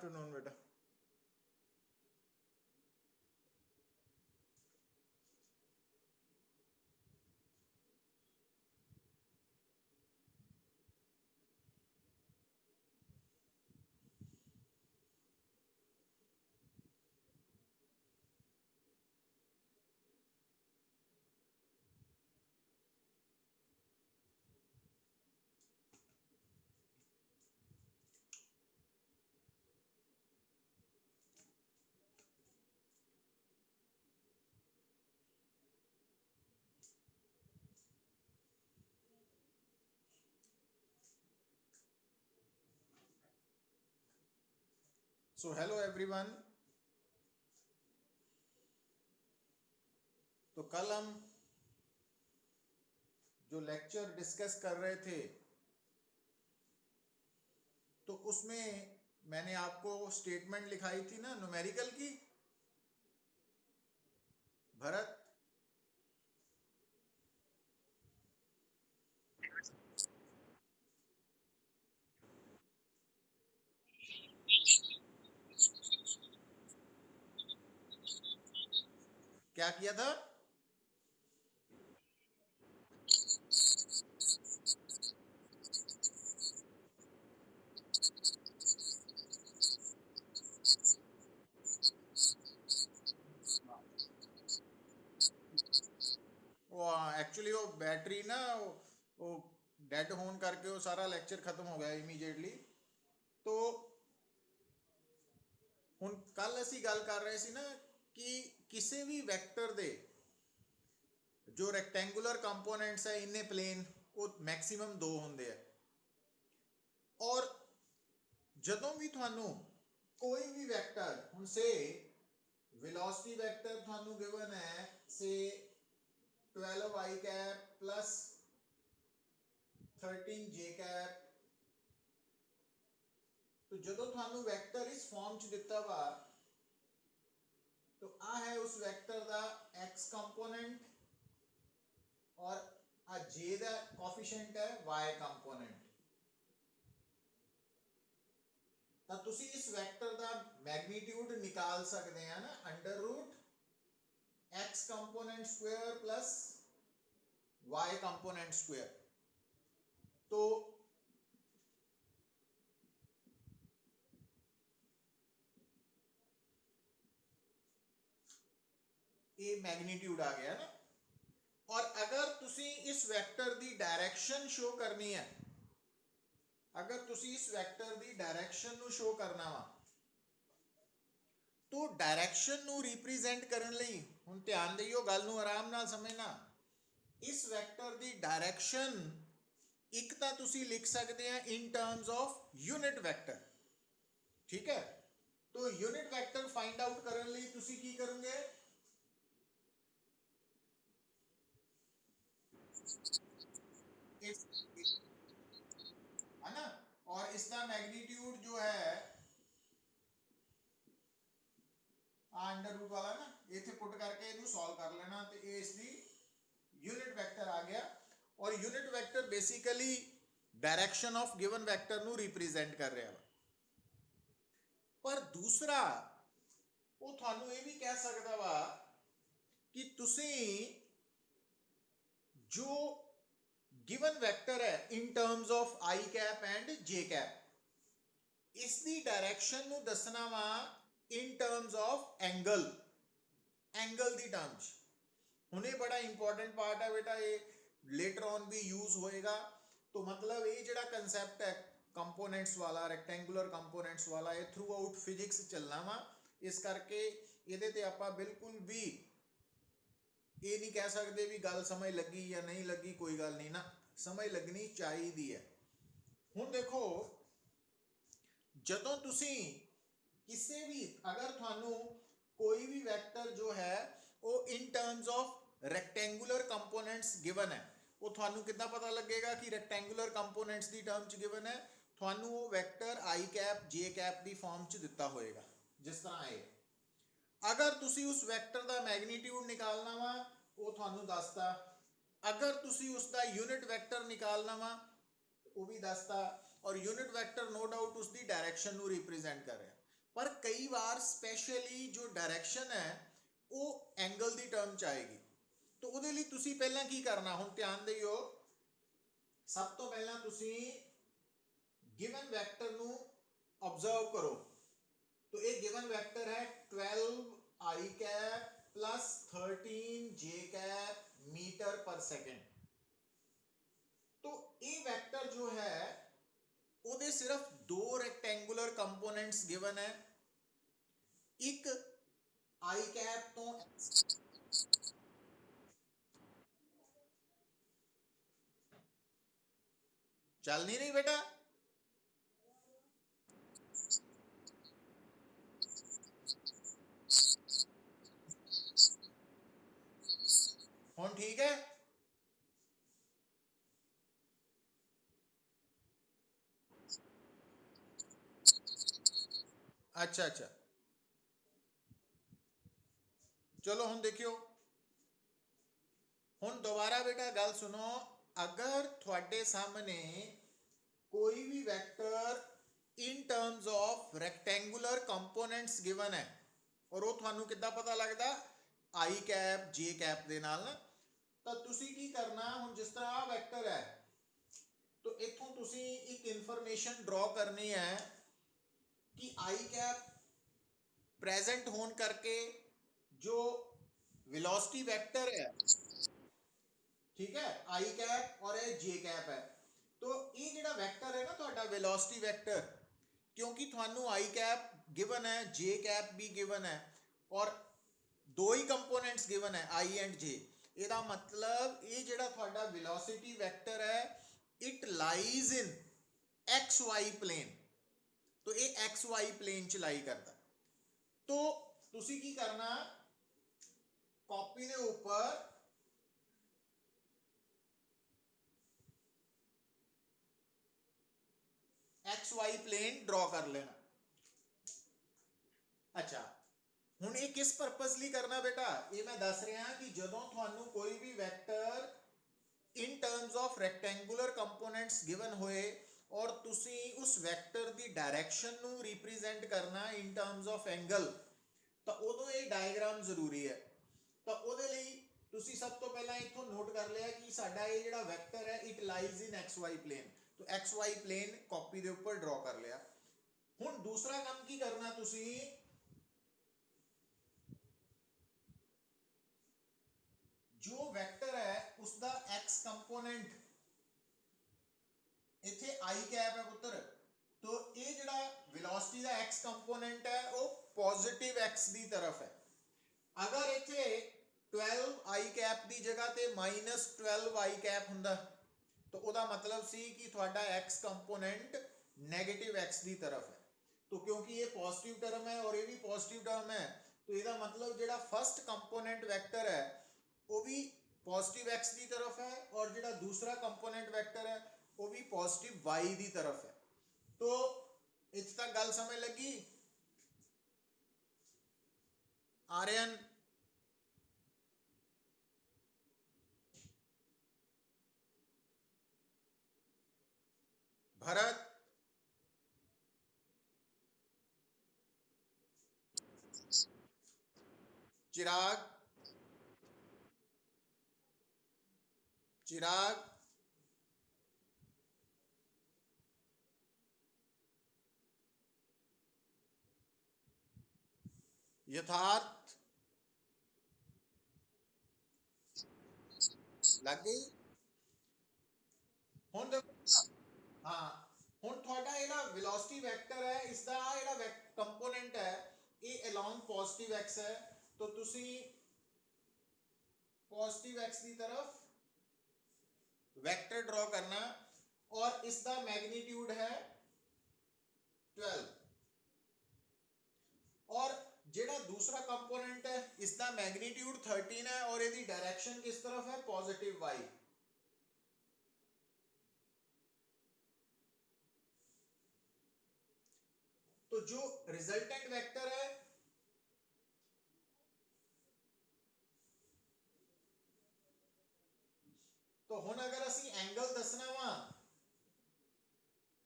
Afternoon बेटा। So hello everyone. तो कल हम जो लेक्चर डिस्कस कर रहे थे तो उसमें मैंने आपको स्टेटमेंट लिखाई थी ना न्यूमेरिकल की। भरत, क्या किया था? वो एक्चुअली वो बैटरी ना वो डेड होन करके वो सारा लेक्चर खत्म हो गया इमीडिएटली। तो ਹੁਣ ਕੱਲ ਅਸੀਂ ਗੱਲ ਕਰ ਰਹੇ ਸੀ ਨਾ ਕਿ ਕਿਸੇ ਵੀ ਵੈਕਟਰ ਦੇ ਜੋ ਰੈਕਟੈਂਗੂਲਰ ਕੰਪੋਨੈਂਟਸ ਹੈ ਇਨੇ ਪਲੇਨ ਉਹ ਮੈਕਸਿਮਮ 2 ਹੁੰਦੇ ਆ। ਔਰ ਜਦੋਂ ਵੀ ਤੁਹਾਨੂੰ ਕੋਈ ਵੀ ਵੈਕਟਰ ਹੁਣ ਸੇ velocity vector थानू गिवन है से 12 i cap plus 13 j cap. तो जो थानू वैक्टर इस फॉर्म च दिता वा तो आ है उस वैक्टर का x कंपोनेंट और आ j का कोफिशिएंट है y कंपोनेंट। तो तुसी इस वैक्टर का मैग्नीट्यूड निकाल सकते हैं ना under root x component square plus y component square. तो ये मैग्नीट्यूड आ गया ना। और अगर तुसी इस वेक्टर की डायरेक्शन शो करनी है, अगर तुसी इस वेक्टर की डायरेक्शन नु शो करना वा तो डायरेक्शन नु रिप्रेजेंट करने लई हुण ध्यान दियो, गल नु आराम नाल समझना। इस वेक्टर की डायरेक्शन एक तो तुसी लिख सकते हैं in terms of unit vector, ठीक है। तो यूनिट वेक्टर फाइंड आउट करने लई तुसी की करोगे, है ना। और इसका मैग्नीट्यूड जो है अंडर रूट वाला ना इथे पुट करके इनू सॉल्व कर लेना तो ये इसकी यूनिट वेक्टर आ गया। और unit vector basically direction of given vector नु रिप्रेजेंट कर रहा है। पर दूसरा वो थानू ये भी कह सकता वा कि तुसी जो गिवन वेक्टर है in terms of I cap and J cap इसकी डायरेक्शन नु दसना वा in terms of angle, angle the terms. हुणे बड़ा इंपॉर्टेंट पार्ट है बेटा, ये लेटर ऑन भी यूज होएगा। तो मतलब ये जिहड़ा कंसैप्ट है कंपोनेंट्स वाला, रेक्टेंगुलर कंपोनेंट्स वाला, ये थ्रू आउट फिजिक्स चलना वा। इस करके ये ते आपां बिल्कुल भी ये नहीं कह सकते भी गल समझ लगी या नहीं लगी, कोई गल नहीं ना, समझ लगनी चाहिए है। हुण देखो जदों तुसी किसी भी अगर थानू कोई भी वेक्टर जो है वो in terms of rectangular components given है, वो थानू कितना पता लगेगा कि रेक्टेंगुलर कंपोनेंट्स दी टर्म च गिवन है। थानू वो vector I cap J cap the form च दिता होएगा जिस तरह है। अगर तुसी उस वेक्टर का मैग्नीट्यूड निकालना वा वो थानू दसता, अगर तुसी उसका यूनिट वेक्टर निकालना वा वो भी दसता। और यूनिट वेक्टर नो डाउट उसकी डायरेक्शन नु रिप्रेजेंट कर रहा है। पर कई बार स्पैशली जो डायरैक्शन है वो एंगल की टर्म च आएगी। तो वो लिए तुसी पहला की करना, हुण ध्यान दिओ, सब तो पहला तुसी गिवन वैक्टर नू ऑब्जर्व करो। तो ये गिवन वैक्टर है 12 आई कैप प्लस 13 जे कैप मीटर पर सेकेंड। तो ये वैक्टर जो है ਉਹਦੇ सिर्फ दो रेक्टेंगुलर कंपोनेंट्स गिवन है, एक आई कैप तो चल नहीं रही बेटा, हुण ठीक है। अच्छा अच्छा, चलो हुण देखियो, हुण दोबारा बेटा गल सुनो। अगर थोड़े सामने कोई भी vector in terms of rectangular components given है और वो थानू किद्दां पता लगदा, आई कैप जे कैप दे नाल ना, तो तुसी की करना, हुण जिस तरह आ वेक्टर है तो इथों तुसी एक इंफॉर्मेशन ड्रॉ करनी है कि आई कैप प्रेजेंट होने करके जो वेलोसिटी वेक्टर है, ठीक है, आई कैप और ये जे कैप है। तो ये जिहड़ा वेक्टर है ना तुहाडा वेलोसिटी वेक्टर, क्योंकि थानू आई कैप गिवन है जे कैप भी गिवन है और दो ही कंपोनेंट्स गिवन है आई एंड जे, ਇਹਦਾ मतलब ये जिहड़ा तुहाडा वेलोसिटी वेक्टर है it lies in X Y plane. तो ये एक्स वाई प्लेन च लाई करता। तो तुसी की करना, कॉपी के ऊपर एक्स वाई प्लेन ड्रॉ कर लेना। अच्छा, हुण ये किस परपस ਲਈ करना बेटा, ये मैं दस रहा कि जदों थानू कोई भी vector in terms of rectangular components given होए और तुसी उस वैक्टर की डायरैक्शन नू रिप्रेजेंट करना इन टर्म्स ऑफ एंगल, तो उदों ये डायग्राम जरूरी है। तो उहदे लई तुसी सब तो पहला इथों नोट कर लिया कि साडा ये जिहड़ा वैक्टर है it lies in X Y plane. तो एक्स वाई प्लेन कॉपी के ऊपर ड्रॉ कर लिया। हुण दूसरा काम की करना, तुसी जो वैक्टर है उसका एक्स कंपोनेंट, इथे आई कैप है पुत्र, तो ये जिहड़ा वेलोसिटी का एक्स कंपोनेंट है वो पॉजिटिव एक्स की तरफ है। अगर इथे 12 आई कैप की जगह ते -12 आई कैप हुंदा तो उसका मतलब सी कि थोड़ा एक्स कंपोनेंट नेगेटिव एक्स की तरफ है। तो क्योंकि ये पॉजिटिव टर्म है और ये भी पॉजिटिव टर्म है, तो इसका मतलब जो फर्स्ट कंपोनेंट वेक्टर है वो भी पॉजिटिव एक्स की तरफ है और जो दूसरा कंपोनेंट वेक्टर है वो भी पॉजिटिव वाई की तरफ है। तो इस तक गल समझ लगी आर्यन? भरत? चिराग? चिराग? यथार्थ? लग गई? हुण देखो, हाँ, हुण थोड़ा जिहड़ा वेलोसिटी वेक्टर है इसका जिहड़ा कंपोनेंट है ये अलोंग पॉजिटिव एक्स है। तो तुसी पॉजिटिव एक्स की तरफ वेक्टर ड्रॉ करना और इसका मैग्नीट्यूड है 12 और जेड़ा दूसरा कंपोनेंट है इसका मैग्नीट्यूड 13 है और इसकी डायरेक्शन किस तरफ है, पॉजिटिव वाई। तो जो रिजल्टेंट वेक्टर है तो हुण अगर असी एंगल दसना वा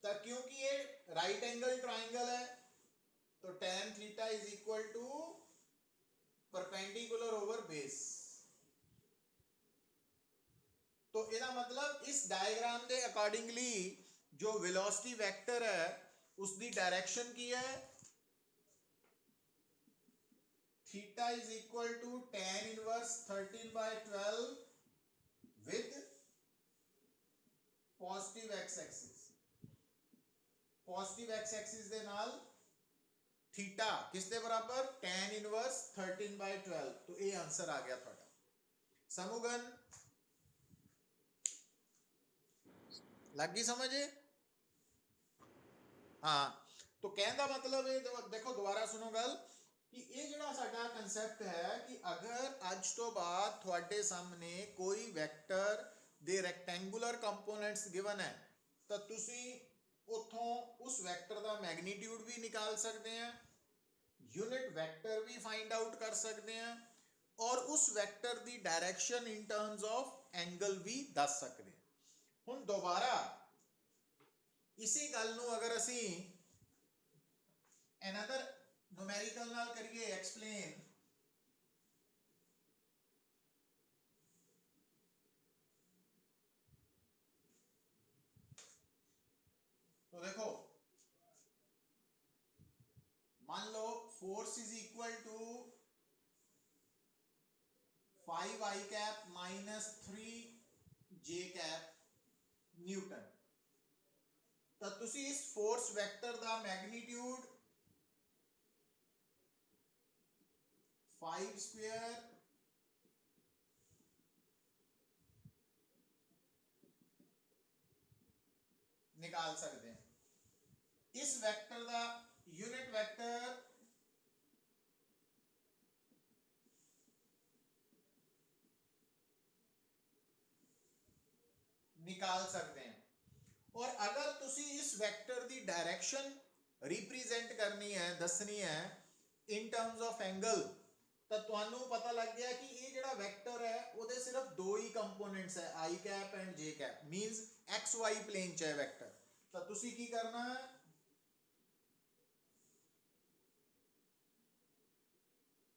तो क्योंकि ये राइट एंगल ट्राइंगल है तो tan theta is equal to perpendicular over base. तो ਇਹਦਾ मतलब इस डायग्राम के अकॉर्डिंगली जो वेलोसिटी वेक्टर है उसकी डायरेक्शन की है, theta is equal to tan inverse 13/12 with positive X axis. Positive X axis दे नाल थीटा किस दे बराबर tan इनवर्स 13/12। तो ये आंसर आ गया थोड़ा। समूगन लग गई समझ? हाँ, तो कहने का मतलब है, देखो दोबारा सुनो गल कि ये जड़ा साडा कंसेप्ट है कि अगर अज तो बाद थोड़े सामने कोई वैक्टर दे रेक्टेंगुलर कंपोनेंट्स गिवन है तो तुसी उथों उस वैक्टर का मैग्नीट्यूड भी निकाल सकते हैं, यूनिट वैक्टर भी फाइंड आउट कर सकते हैं और उस वैक्टर की direction in terms of angle भी दस सकते हैं। हुण दोबारा इसी गल नूं अगर असी another numerical नाल करिए एक्सप्लेन, तो देखो मान लो force is equal to 5 i cap minus 3 j cap newton. तो तुसी इस फोर्स वेक्टर का मैग्नीट्यूड 5 स्क्वायर निकाल सकते हैं। इस वेक्टर का यूनिट वेक्टर निकाल सकते हैं और अगर तुसी इस वेक्टर की डायरेक्शन रिप्रेजेंट करनी है, दसनी है इन टर्म्स ऑफ एंगल, तो तुहानू पता लग गया कि ये जड़ा वेक्टर है उहदे सिर्फ दो ही कंपोनेंट्स है, I cap and J cap, means X Y plane च है वेक्टर। तो तुसी की करना है,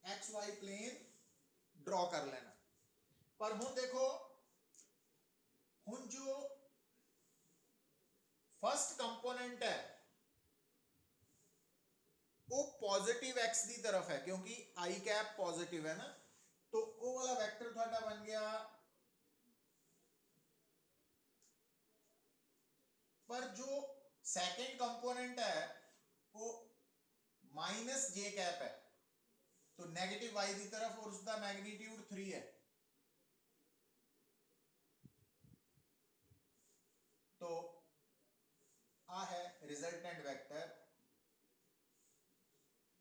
एक्स वाई प्लेन ड्रॉ कर लेना। पर हुण देखो, हुण जो फर्स्ट कंपोनेंट है वो पॉजिटिव एक्स की तरफ है क्योंकि आई कैप पॉजिटिव है ना, तो वो वाला वेक्टर थोड़ा बन गया। पर जो सेकंड कंपोनेंट है वो माइनस जे कैप है, तो नेगेटिव वाई की तरफ और उसका मैग्नीट्यूड 3 है। तो आ है रिजल्टेंट वेक्टर।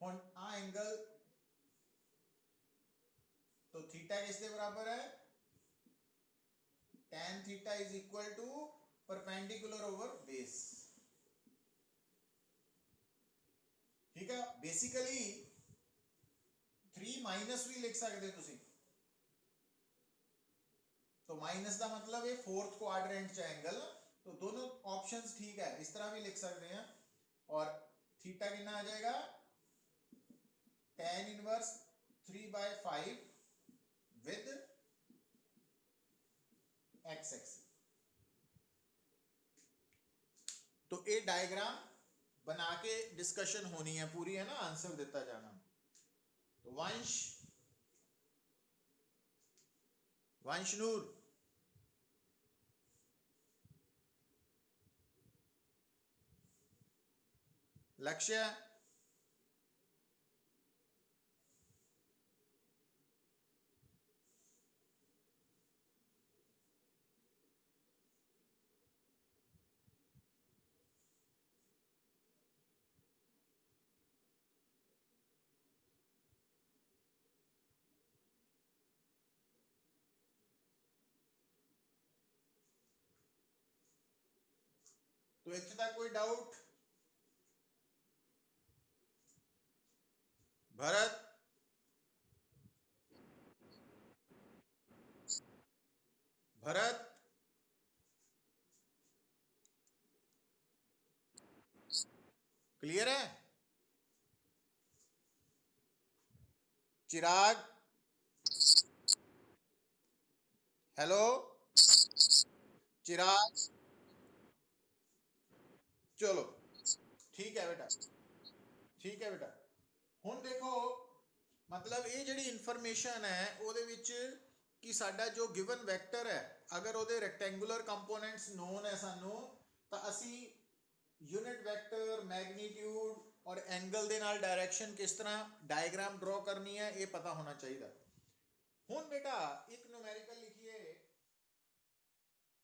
हुण आ एंगल तो थीटा किसके बराबर है, tan theta is equal to perpendicular over base. ठीक है, बेसिकली 3 माइनस भी लिख सकते तुसी, तो माइनस का मतलब है फोर्थ क्वाड्रेंट च एंगल, तो दोनों ऑप्शंस ठीक है, इस तरह भी लिख सकते हैं। और थीटा कितना आ जाएगा, tan inverse 3/5 with x axis. तो ये डायग्राम बना के डिस्कशन होनी है पूरी, है ना, आंसर देता जाना। तो वंश वंशनूर लक्ष्य तो इतने तक कोई डाउट? भरत भरत क्लियर है? चिराग, हेलो चिराग, चलो ठीक है बेटा, ठीक है बेटा। ਹੁਣ ਦੇਖੋ मतलब ये ਜਿਹੜੀ ਇਨਫੋਰਮੇਸ਼ਨ ਹੈ ਉਹਦੇ ਵਿੱਚ ਕਿ ਸਾਡਾ ਜੋ ਗਿਵਨ ਵੈਕਟਰ ਹੈ ਅਗਰ ਉਹਦੇ ਰੈਕਟੈਂਗੂਲਰ ਕੰਪੋਨੈਂਟਸ ਨੋਨ ਹੈ ਸਾਨੂੰ ਤਾਂ ਅਸੀਂ ਯੂਨਿਟ ਵੈਕਟਰ ਮੈਗਨੀਟਿਊਡ ਔਰ ਐਂਗਲ ਦੇ ਨਾਲ ਡਾਇਰੈਕਸ਼ਨ ਕਿਸ ਤਰ੍ਹਾਂ ਡਾਇਗਰਾਮ ਡਰਾ ਕਰਨੀ ਹੈ ਇਹ ਪਤਾ ਹੋਣਾ ਚਾਹੀਦਾ। ਹੁਣ ਬੇਟਾ ਇੱਕ ਨੂਮੈਰੀਕਲ